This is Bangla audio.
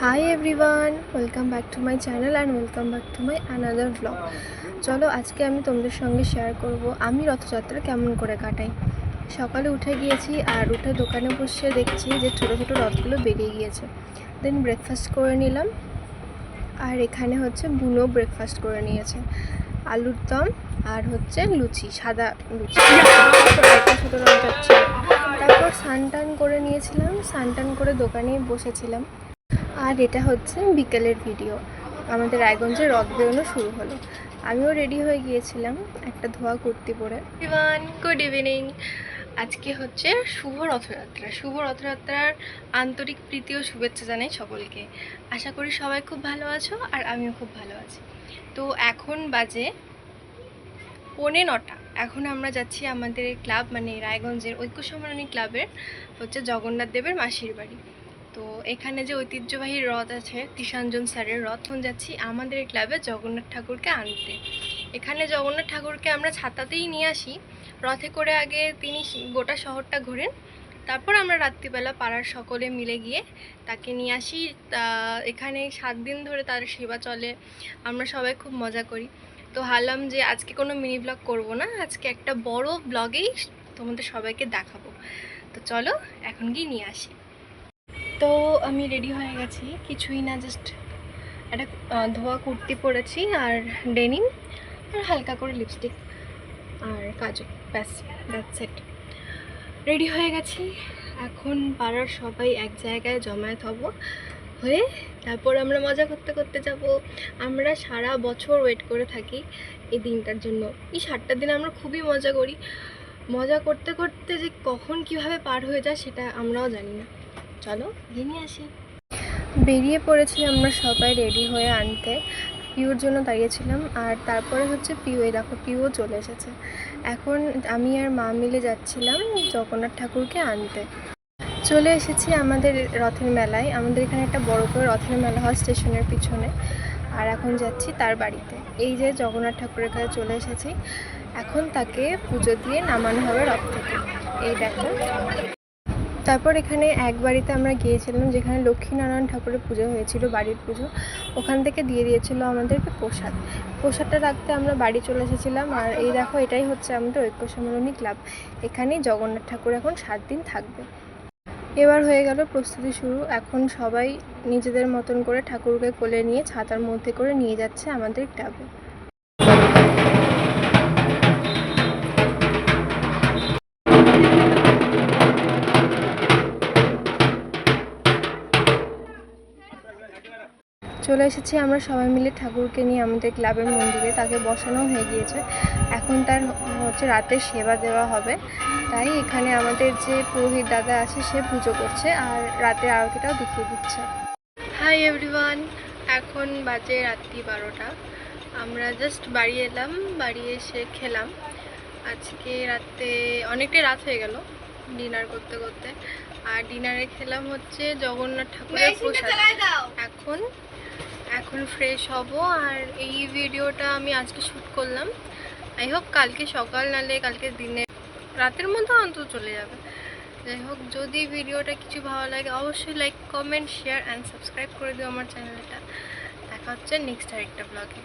Hi everyone, welcome back to my channel and welcome back to my another vlog. চলো আজকে আমি তোমাদের সঙ্গে শেয়ার করব আমি রথযাত্রা কেমন করে কাটাই। সকালে উঠে গিয়েছি আর উঠে দোকানে বসে দেখছি যে ছোট ছোট রথগুলো বেরিয়ে গিয়েছে। দেন ব্রেকফাস্ট করে নিলাম আর এখানে হচ্ছে বুনো ব্রেকফাস্ট করে নিয়েছে, আলুর দম আর হচ্ছে লুচি, সাদা লুচি। ছোটো রথ যাচ্ছে। তারপর স্নান করে নিয়েছিলাম, স্নান করে দোকানেই বসেছিলাম। আর এটা হচ্ছে বিকেলের ভিডিও, আমাদের রায়গঞ্জে রথ বেরোনো শুরু হলো। আমিও রেডি হয়ে গিয়েছিলাম একটা ধোয়া কুর্তি পরে। Good evening. আজকে হচ্ছে শুভ রথযাত্রা। শুভ রথযাত্রার আন্তরিক প্রীতি ও শুভেচ্ছা জানাই সকলকে। আশা করি সবাই খুব ভালো আছো আর আমিও খুব ভালো আছি। তো এখন বাজে 9:45। এখন আমরা যাচ্ছি আমাদের ক্লাব, মানে রায়গঞ্জের ঐক্য সম্মেলনী ক্লাবের হচ্ছে জগন্নাথ দেবের মাসির বাড়ি। তো এখানে যে ঐতিহ্যবাহী রথ আছে কৃষাঞ্জন স্যারের রথ, এখন যাচ্ছি আমাদের ক্লাবে জগন্নাথ ঠাকুরকে আনতে। এখানে জগন্নাথ ঠাকুরকে আমরা ছাতাতেই নিয়ে আসি, রথে করে আগে তিনি গোটা শহরটা ঘোরেন, তারপর আমরা রাত্রিবেলা পাড়ার সকলে মিলে গিয়ে তাকে নিয়ে আসি। এখানে 7 দিন ধরে তার সেবা চলে, আমরা সবাই খুব মজা করি। তো ভাবলাম যে আজকে কোনো মিনি ব্লগ করব না, আজকে একটা বড় ব্লগেই তোমাদের সবাইকে দেখাবো। তো চলো এখন গিয়ে নিয়ে আসি। তো আমি রেডি হয়ে গেছি, কিছুই না, জাস্ট একটা ধোয়া কুর্তি পরেছি আর ডেনিম আর হালকা করে লিপস্টিক আর কাজল, ব্যাস, দ্যাটস ইট। রেডি হয়ে গেছি। এখন পাড়ার সবাই এক জায়গায় জমায়েত হব, হয়ে তারপর আমরা মজা করতে করতে যাব। আমরা সারা বছর ওয়েট করে থাকি এই দিনটার জন্য। এই 7টা দিন আমরা খুবই মজা করি, মজা করতে করতে যে কখন কিভাবে পার হয়ে যায় সেটা আমরাও জানি না। চলো গিয়ে নিয়ে আসি। বেরিয়ে পড়েছি আমরা সবাই রেডি হয়ে আনতে। পিউর জন্য দাঁড়িয়েছিলাম আর তারপরে হচ্ছে পিউ, এই দেখো পিউও চলে এসেছে। এখন আমি আর মা মিলে যাচ্ছিলাম জগন্নাথ ঠাকুরকে আনতে। চলে এসেছি আমাদের রথের মেলায়। আমাদের এখানে একটা বড় করে রথের মেলা হয় স্টেশনের পিছনে, আর এখন যাচ্ছি তার বাড়িতে। এই যে জগন্নাথ ঠাকুরের কাছে চলে এসেছি, এখন তাকে পুজো দিয়ে নামানো হবে রথ থেকে। এই দেখো। তারপর এখানে এক বাড়িতে আমরা গিয়েছিলাম যেখানে লক্ষ্মীনারায়ণ ঠাকুরের পুজো হয়েছিল, বাড়ির পুজো। ওখান থেকে দিয়ে দিয়েছিল আমাদেরকে প্রসাদ। প্রসাদটা রাখতে আমরা বাড়ি চলে এসেছিলাম। আর এই দেখো, এটাই হচ্ছে আমাদের ঐক্য সম্মেলনী ক্লাব। এখানেই জগন্নাথ ঠাকুর এখন 7 দিন থাকবে। এবার হয়ে গেল প্রস্তুতি শুরু। এখন সবাই নিজেদের মতন করে ঠাকুরকে কোলে নিয়ে ছাতার মধ্যে করে নিয়ে যাচ্ছে আমাদের ক্লাবে। চলে এসেছি আমরা সবাই মিলে ঠাকুরকে নিয়ে আমাদের ক্লাবের মন্দিরে, তাকে বসানো হয়ে গিয়েছে। এখন তার হচ্ছে রাতের সেবা দেওয়া হবে, তাই এখানে আমাদের যে পুরোহিত দাদা আছে সে পুজো করছে আর রাতের আরতিটাও দেখিয়ে দিচ্ছে। হাই এভরিওয়ান, এখন বাজে রাত্রি 12টা। আমরা জাস্ট বাড়ি এলাম, বাড়ি এসে খেলাম। আজকে রাতে অনেকটাই রাত হয়ে গেল ডিনার করতে করতে। আর ডিনারে খেলাম হচ্ছে জগন্নাথ ঠাকুরের প্রসাদ। এখন ফ্রেশ হব আর এই ভিডিওটা আমি আজকে শ্যুট করলাম। আই হোপ কালকে সকাল নালে কালকে দিনে রাতের মধ্যে অন্তত চলে যাবে। যাই হোক, যদি ভিডিওটা কিছু ভালো লাগে অবশ্যই like, comment, share and subscribe করে দিও আমার চ্যানেলটা। দেখা হচ্ছে নেক্সট আরেকটা ব্লগে।